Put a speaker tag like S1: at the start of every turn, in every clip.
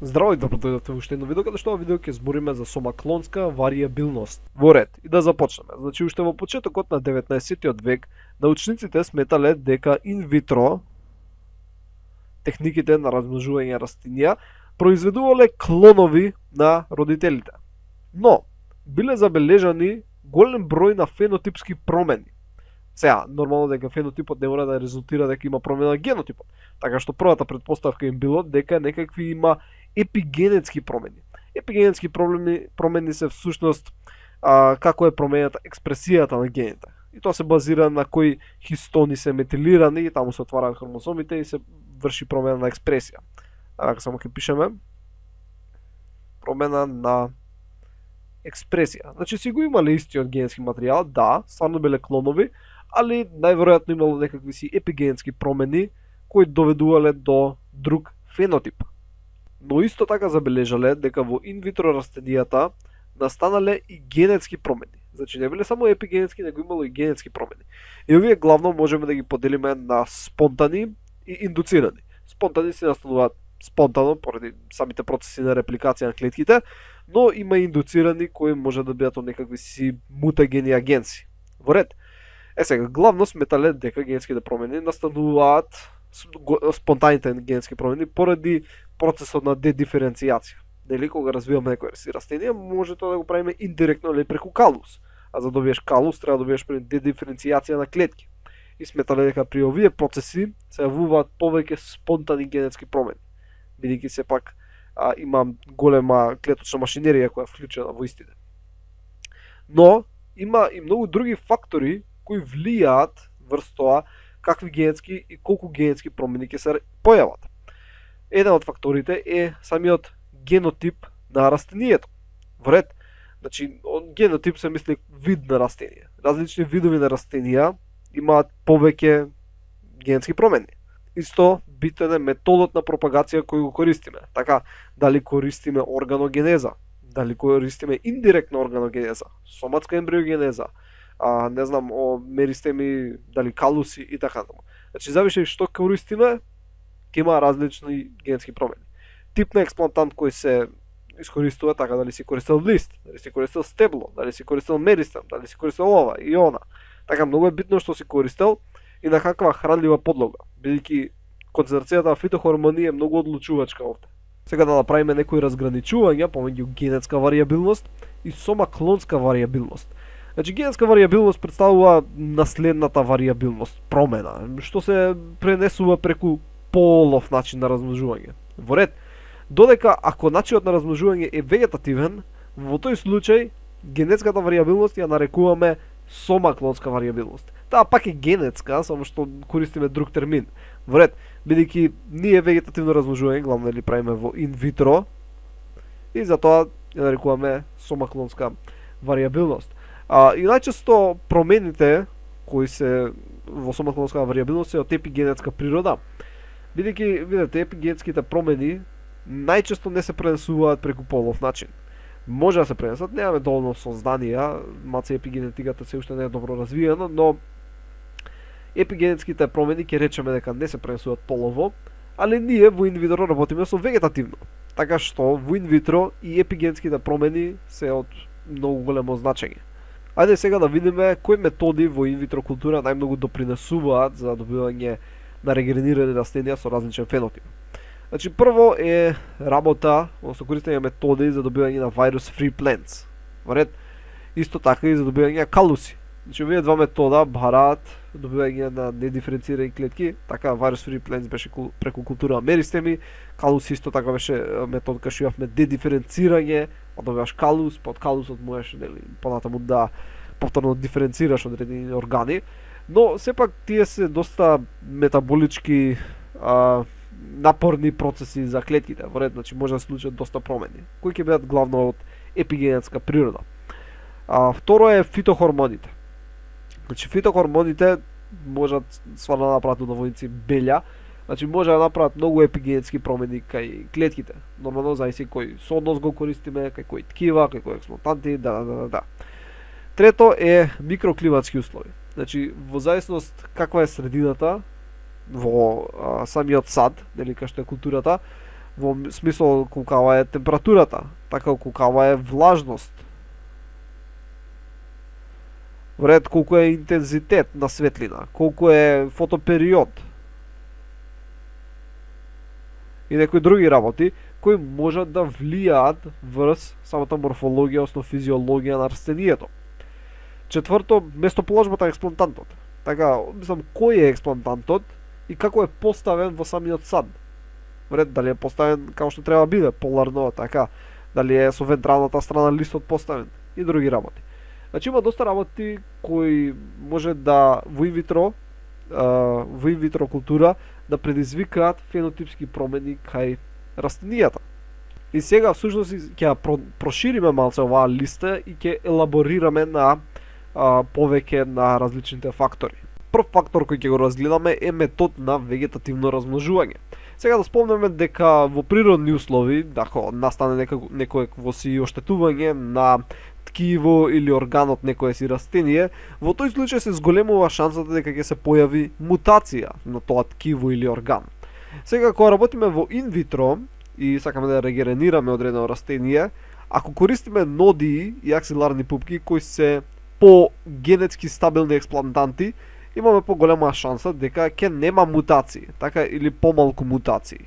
S1: Здраво и добро дојдовте во уште едно видео, каде што ова видео ќе збориме за сомаклонска варијабилност. Во ред, и да започнеме. Значи, уште во почетокот на 19-тиот век, научниците сметале дека инвитро техниките на размножување растенија произведувале клонови на родителите. Но, биле забележани голем број на фенотипски промени. Сега, нормално дека фенотипот не мора да резултира дека има промена на генотипот. Така што првата предпоставка им било дека некакви има епигенетски промени. Епигенетски промени се всушност како е промената експресијата на гените. И тоа се базира на кои хистони се метилирани и таму се отвараат хромосомите и се врши промена на експресија. Така само ќе пишеме промена на експресија. Значи си го имале истиот генетски материјал, да, стварно биле клонови, али најверојатно имало некакви си епигенетски промени кои доведувале до друг фенотип. Но исто така забележале дека во инвитро растенијата настанале и генетски промени. Значи не биле само епигенетски, него имало и генетски промени. И овие главно можеме да ги поделиме на спонтани и индуцирани. Спонтани се настануваат спонтано поради самите процеси на репликација на клетките, но има и индуцирани кои може да бидат од некакви си мутагени агенси. Во ред. Сега, главно сметале дека генетските промени настануваат спонтаните генетски промени поради процесот на дедиференцијација. Дали кога развиваме некој растение, може тоа да го правиме индиректно или преку калус. А за да добиеш калус, треба да добиеш преку дедиференцијација на клетки. И сметале дека при овие процеси се јавуваат повеќе спонтани генетски промени. Бидејќи сепак има голема клеточна машинерија која е вклучена во истите. Но има и многу други фактори кои влијаат врз тоа какви генетски и колку генетски промени ќе се појават. Еден од факторите е самиот генотип на растенијето. Во ред, значи генотип се мисли вид на растение. Различни видови на растенија имаат повеќе генетски промени. Исто битен е методот на пропагација кој го користиме. Така, дали користиме органогенеза, дали користиме индиректна органогенеза, соматска ембриогенеза, не знам, меристе ми дали калуси и така натаму. Значи, завише што користиме, ќе има различни генетски промени. Тип на експлантант кој се искористува, така дали си користел лист, дали си користел стебло, дали си користел меристем, дали си користел ова и она. Така, многу е битно што си користел и на каква хранлива подлога, бидејќи концентрацијата на фитохормони е многу одлучувачка овде. Сега да направиме некои разграничувања помеѓу генетска варијабилност и сомаклонска варијабилност. Значи, генетска варијабилност представува наследната варијабилност, промена, што се пренесува преку полов начин на размножување. Во ред, додека ако начинот на размножување е вегетативен, во тој случај генетската варијабилност ја нарекуваме сомаклонска варијабилност. Таа пак е генетска, само што користиме друг термин. Во ред, бидејќи ние вегетативно размножување главно ли правиме во инвитро и затоа ја нарекуваме сомаклонска варијабилност. И најчесто промените кои се во сомаклонска варијабилност се од епигенетска природа, бидејќи видите епигенетските промени најчесто не се пренесуваат преку полов начин. Може да се пренесат, немаме доволно сознанија, маце епигенетиката се уште не е добро развиена, но епигенетските промени ќе речеме дека не се пренесуваат полово, али ние во инвитро работиме со вегетативно. Така што во инвитро и епигенетските промени се од многу големо значење. Ајде сега да видиме кои методи во инвитро култура најмногу допринесуваат за добивање на регенерирани растенија со различен фенотип. Значи, прво е работа, односно користење методи за добивање на virus-free plants. Во ред, исто така и за добивање на калуси. Значи, овие два метода бараат добивање на недиференцирани клетки, така virus-free plants беше преку култура меристеми, калуси исто така беше метод кај што имавме дедиференцирање, па добиваш калус, па од калусот можеш понатаму да повторно диференцираш одредени органи, но сепак тие се доста метаболички напорни процеси за клетките. Во ред, значи може да се случат доста промени, кои ќе бидат главно од епигенетска природа. Второ е фитохормоните. Значи фитохормоните можат стварно да направат удоволници белја, значи може да направат многу епигенетски промени кај клетките. Нормално зависи кој сооднос го користиме, кај кои ткива, кај кои експлантанти, да. Трето е микроклиматски услови. Значи во зависност каква е средината во самиот сад, дали кај што е културата, во смисол колкава е температурата, така колкава е влажност. Во ред колку е интензитет на светлина, колку е фотопериод и некои други работи кои можат да влијаат врз самата морфологија, осно физиологија на растението. Четврто, местоположбата на експлантантот. Така, мислам, кој е експлантантот и како е поставен во самиот сад. Ред, дали е поставен како што треба биде, поларно, така, дали е со вентралната страна листот поставен и други работи. Значи има доста работи кои може да во инвитро култура да предизвикаат фенотипски промени кај растенијата. И сега всушност ќе прошириме малце оваа листа и ќе елаборираме на повеќе на различните фактори. Прв фактор кој ќе го разгледаме е метод на вегетативно размножување. Сега да спомнеме дека во природни услови, ако настане некојакво си оштетување на ткиво или органот некое си растение, во тој случај се зголемува шансата дека ќе се појави мутација на тоа ткиво или орган. Сега кога работиме во инвитро и сакаме да регенерираме одредено растение, ако користиме нодии и аксиларни пупки кои се по генетски стабилни експлантанти, имаме поголема шанса дека ќе нема мутации, така или помалку мутации.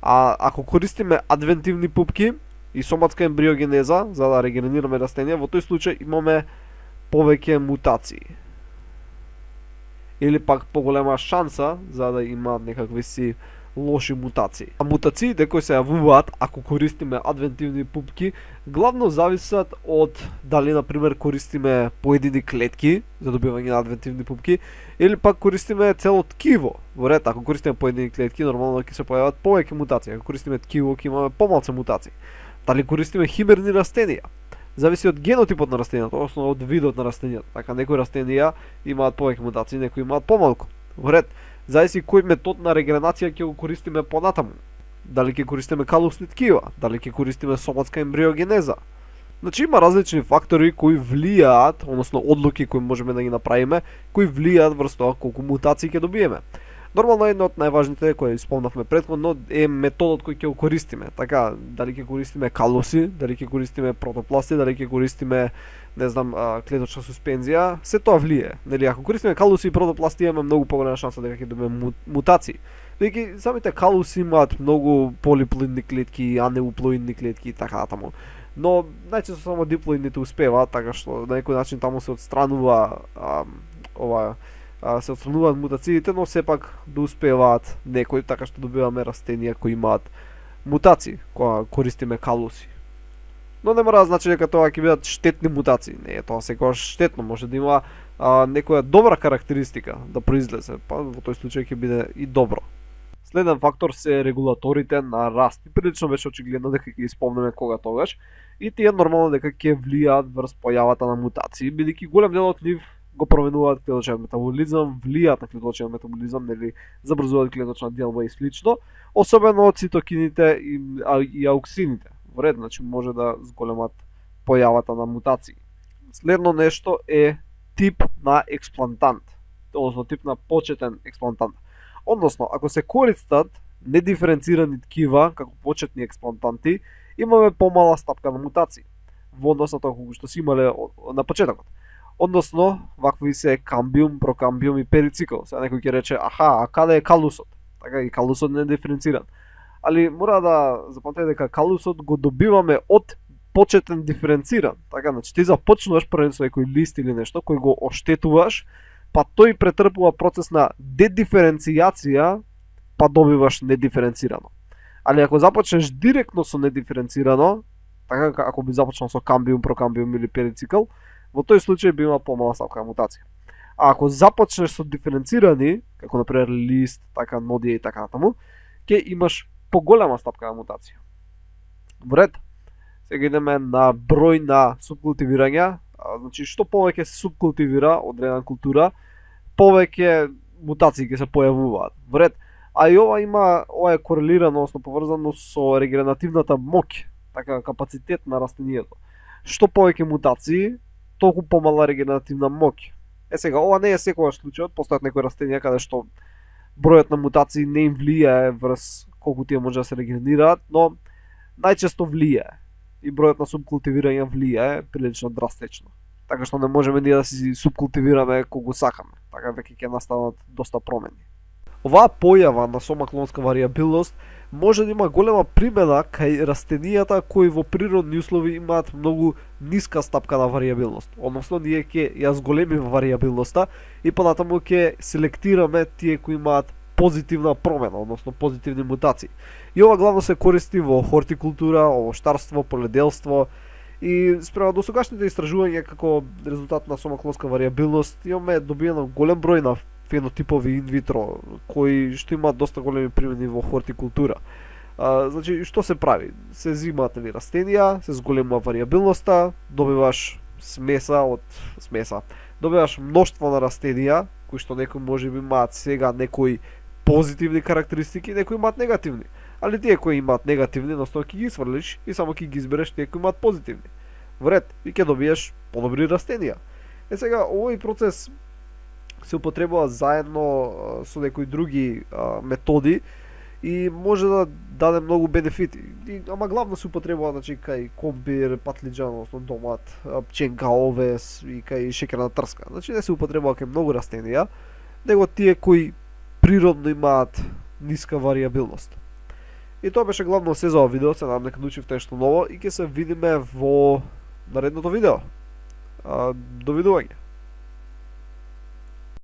S1: А ако користиме адвентивни пупки и соматска ембриогенеза за да регенерираме растенија, во тој случај имаме повеќе мутации. Или пак поголема шанса за да има некакви си лоши мутации. А мутациите кои се јавуваат ако користиме адвентивни пупки, главно зависат од дали на пример користиме поедини клетки за добивање на адвентивни пупки или пак користиме цело ткиво. Во ред, ако користиме поедини клетки, нормално ќе се појават повеќе мутации. Ако користиме ткиво, ќе имаме помалце мутации. Дали користиме химерни растенија? Зависи од генотипот на растенијата, односно од видот на растенијата. Така некои растенија имаат повеќе мутации, некои имаат помалку. Во ред, зависи кој метод на регенерација ќе го користиме понатаму. Дали ќе користиме калусни ткива, дали ќе користиме соматска ембриогенеза. Значи има различни фактори кои влијаат, односно одлуки кои можеме да ги направиме, кои влијаат врз тоа колку мутации ќе добиеме. Нормално една од најважните кои спомнавме претходно е методот кој ќе го користиме. Така, дали ќе користиме калуси, дали ќе користиме протопласти, дали ќе користиме, не знам, клеточна суспензија, се тоа влие. Нели, ако користиме калуси и протопласти имаме многу поголема шанса дека ќе добиеме мутации. Бидејќи самите калуси имаат многу полиплоидни клетки, анеуплоидни клетки и така натаму. Но најчесто само диплоидните успеваат, така што на некој начин таму се отстранува се отстрануваат мутациите, но сепак да успеваат некои, така што добиваме растенија кои имаат мутации кога користиме калуси. Но не мора да значи дека тоа ќе бидат штетни мутации. Не е тоа секогаш штетно, може да има некоја добра карактеристика да произлезе, па во тој случај ќе биде и добро. Следен фактор се регулаторите на раст. Прилично беше очигледно дека ќе ги спомнеме кога тогаш и тие нормално дека ќе влијаат врз појавата на мутации, бидејќи голем дел од нив го променуваат клеточниот метаболизам, влијаат на клеточниот метаболизам, нели забрзуваат клеточна делба и слично, особено од цитокините и ауксините. Во ред, значи може да зголемат појавата на мутации. Следно нешто е тип на експлантант, односно тип на почетен експлантант. Односно, ако се користат недиференцирани ткива како почетни експлантанти, имаме помала стапка на мутации во однос на тоа што си имале на почетокот. Односно, вакви се камбиум, прокамбиум и перицикл. Сега некој ќе рече, а каде е калусот? Така и калусот не е диференциран. Али мора да запамтите дека калусот го добиваме од почетен диференциран. Така, значи ти започнуваш првен со некој лист или нешто кој го оштетуваш, па тој претрпува процес на дедиференцијација, па добиваш недиференцирано. Али ако започнеш директно со недиференцирано, така ако би започнал со камбиум, прокамбиум или перицикл, во тој случај би имал помала стапка на мутација. А ако започнеш со диференцирани, како например лист, така нодија и така натаму, ќе имаш поголема стапка на мутација. Во ред, сега идеме на број на субкултивирања. Значи, што повеќе се субкултивира одредена култура, повеќе мутации ќе се појавуваат. Во ред, а и ова е корелирано, односно поврзано со регенеративната моќ, така капацитет на растенијето. Што повеќе мутации, толку помала регенеративна моќ. Сега, ова не е секогаш случајот, постојат некои растенија каде што бројот на мутации не им влијае врз колку тие може да се регенерираат, но најчесто влијае. И бројот на субкултивирања влијае прилично драстично. Така што не можеме ние да си субкултивираме колку сакаме. Така веќе ќе настанат доста промени. Оваа појава на сомаклонска варијабилност може да има голема примена кај растенијата кои во природни услови имаат многу ниска стапка на варијабилност. Односно, ние ќе ја зголемиме варијабилноста и понатаму ќе селектираме тие кои имаат позитивна промена, односно позитивни мутации. И ова главно се користи во хортикултура, овоштарство, поледелство и спрема досегашните истражувања како резултат на сомаклонска варијабилност имаме добиено голем број на фенотипови инвитро кои што имаат доста големи примени во хортикултура. Значи, што се прави? Се зимаат растенија, се зголемува варијабилноста, добиваш смеса. Добиваш мноштво на растенија кои што некои можеби имаат сега некои позитивни карактеристики, некои имаат негативни. Али тие кои имаат негативни, едноставно ќе ги сврлиш и само ќе ги избереш тие кои имаат позитивни. Вред, и ќе добиеш подобри растенија. Сега, овој процес се употребува заедно со некои други методи и може да даде многу бенефити. Ама главно се употребува значи кај компир, патлиџан, односно домат, пченка, овес и кај шеќерна трска. Значи не се употребува кај многу растенија, него тие кои природно имаат ниска варијабилност. И тоа беше главно се за ова видео, се надам дека научивте нешто ново и ќе се видиме во наредното видео. Довидување.